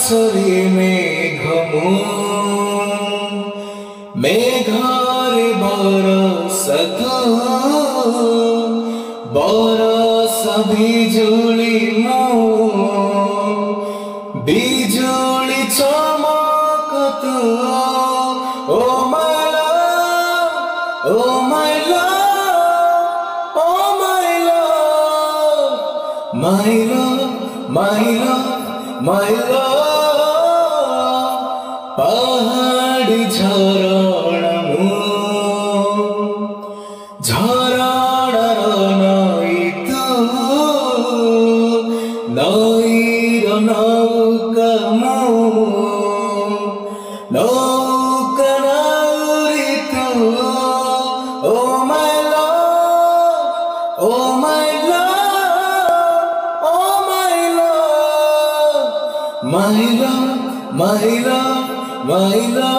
Sorry মেঘমু মেঘারে বরসত বরস বিজুলি মো বিজুলি চমকত ও মাই লাভ ও মাই লাভ ও মাই লাভ মাই লাভ মাই লাভ মাই লাভ পাহাড়ি ঝরଣା ঝরଣାর নই তু নইর নৌকা নৌকা নাউরি তু ও মাই লাভ ও মাই লাভ ও মাই লাভ my love, my love, my love.